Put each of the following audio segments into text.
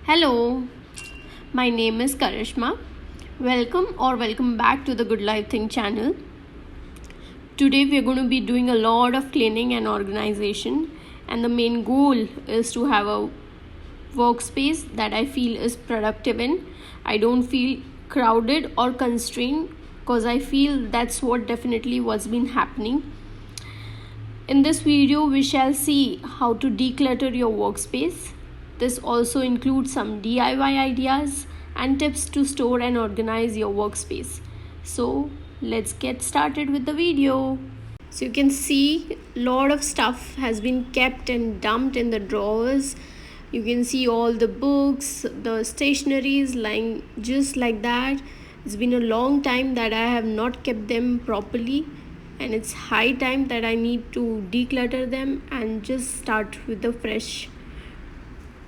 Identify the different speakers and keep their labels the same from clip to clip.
Speaker 1: Hello, my name is Karishma. Welcome back to the Good Life Thing channel. Today we are going to be doing a lot of cleaning and organization, and the main goal is to have a workspace that I feel is productive in. I don't feel crowded or constrained because I feel that's what definitely what's been happening. In this video, we shall see how to declutter your workspace. This also includes some DIY ideas and tips to store and organize your workspace. So, let's get started with the video. So, you can see a lot of stuff has been kept and dumped in the drawers. You can see all the books, the stationeries lying just like that. It's been a long time that I have not kept them properly, and it's high time that I need to declutter them and just start with the fresh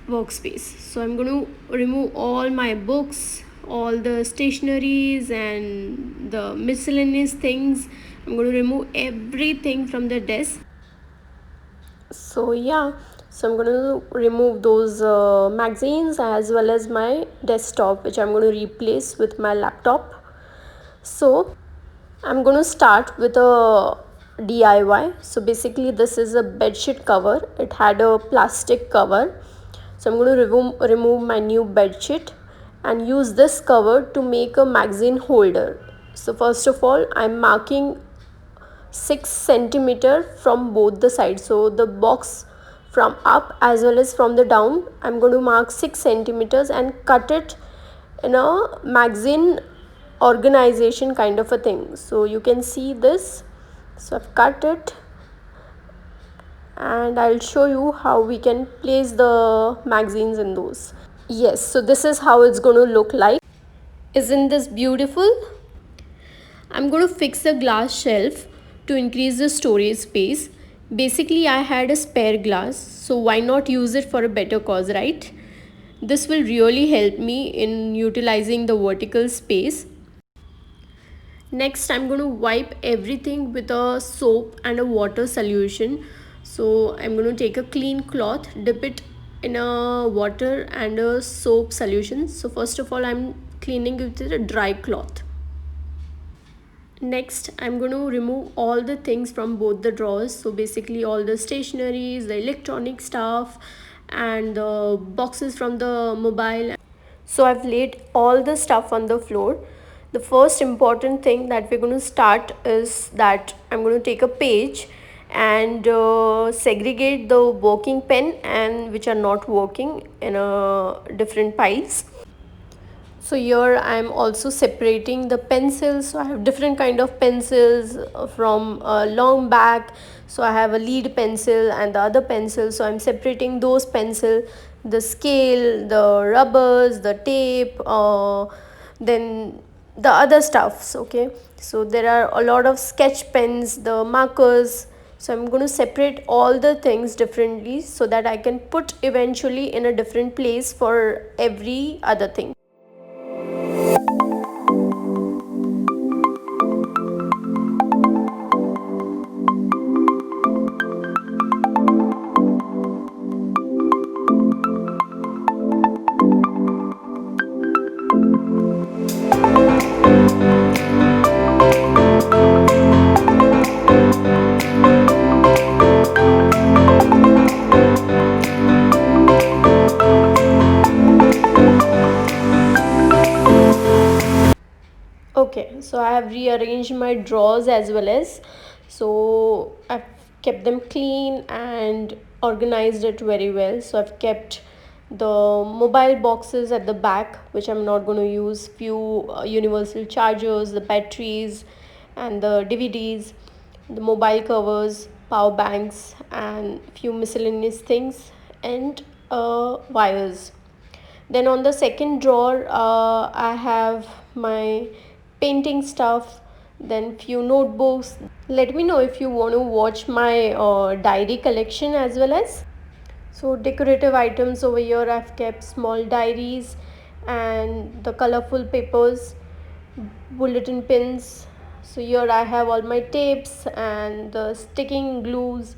Speaker 1: workspace. So I'm going to remove all my books, all the stationeries and the miscellaneous things. I'm going to remove everything from the desk. So I'm going to remove those magazines as well as my desktop, which I'm going to replace with my laptop. So I'm going to start with a DIY. So basically this is a bedsheet cover. It had a plastic cover. So I'm going to remove my new bedsheet and use this cover to make a magazine holder. So first of all, I'm marking 6 centimeter from both the sides. So the box from up as well as from the down, I'm going to mark 6 centimeters and cut it in a magazine organization kind of a thing. So you can see this. So I've cut it and I'll show you how we can place the magazines in those. Yes, so this is how it's going to look like. Isn't this beautiful? I'm going to fix the glass shelf to increase the storage space. Basically, I had a spare glass, so why not use it for a better cause, right? This will really help me in utilizing the vertical space. Next, I'm going to wipe everything with a soap and a water solution. So I'm going to take a clean cloth, dip it in a water and a soap solution. So first of all, I'm cleaning it with a dry cloth. Next, I'm going to remove all the things from both the drawers. So basically all the stationeries, the electronic stuff and the boxes from the mobile. So I've laid all the stuff on the floor. The first important thing that we're going to start is that I'm going to take a page and segregate the working pen and which are not working in a different piles. So here I am also separating the pencils. So I have different kind of pencils from long back. So I have a lead pencil and the other pencil. So I'm separating those pencil, the scale, the rubbers, the tape, then the other stuffs. Okay, so there are a lot of sketch pens, the markers. So I'm going to separate all the things differently so that I can put eventually in a different place for every other thing. Okay, so I have rearranged my drawers as well as, so I've kept them clean and organized it very well. So I've kept the mobile boxes at the back, which I'm not going to use, few universal chargers, the batteries and the DVDs, the mobile covers, power banks and few miscellaneous things and wires. Then on the second drawer, I have my painting stuff, then few notebooks. Let me know if you want to watch my diary collection as well as. So decorative items over here, I've kept small diaries and the colorful papers, bulletin pins. So here I have all my tapes and the sticking glues.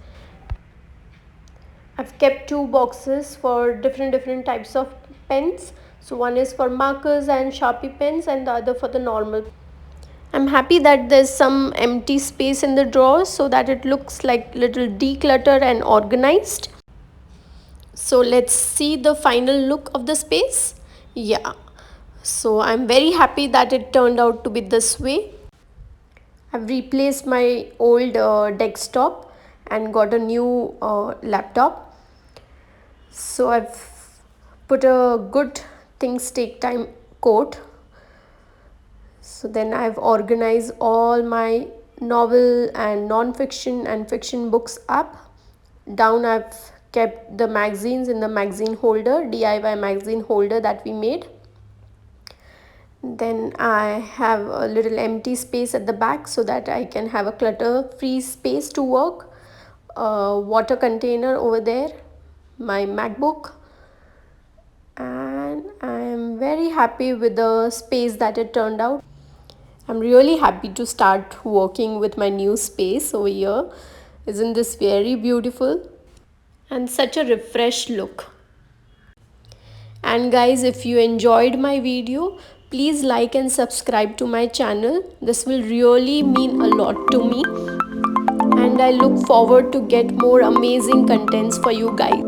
Speaker 1: I've kept two boxes for different types of pens. So one is for markers and Sharpie pens and the other for the normal. I'm happy that there's some empty space in the drawers so that it looks like little decluttered and organized. So let's see the final look of the space. Yeah, so I'm very happy that it turned out to be this way. I've replaced my old desktop and got a new laptop. So I've put a good things take time quote. So then I've organized all my novel and non-fiction and fiction books up. Down I've kept the magazines in the magazine holder, DIY magazine holder that we made. Then I have a little empty space at the back so that I can have a clutter free space to work. A water container over there, my MacBook, and I am very happy with the space that it turned out. I'm really happy to start working with my new space over here. Isn't this very beautiful? And such a refreshed look. And guys, if you enjoyed my video, please like and subscribe to my channel. This will really mean a lot to me. And I look forward to get more amazing contents for you guys.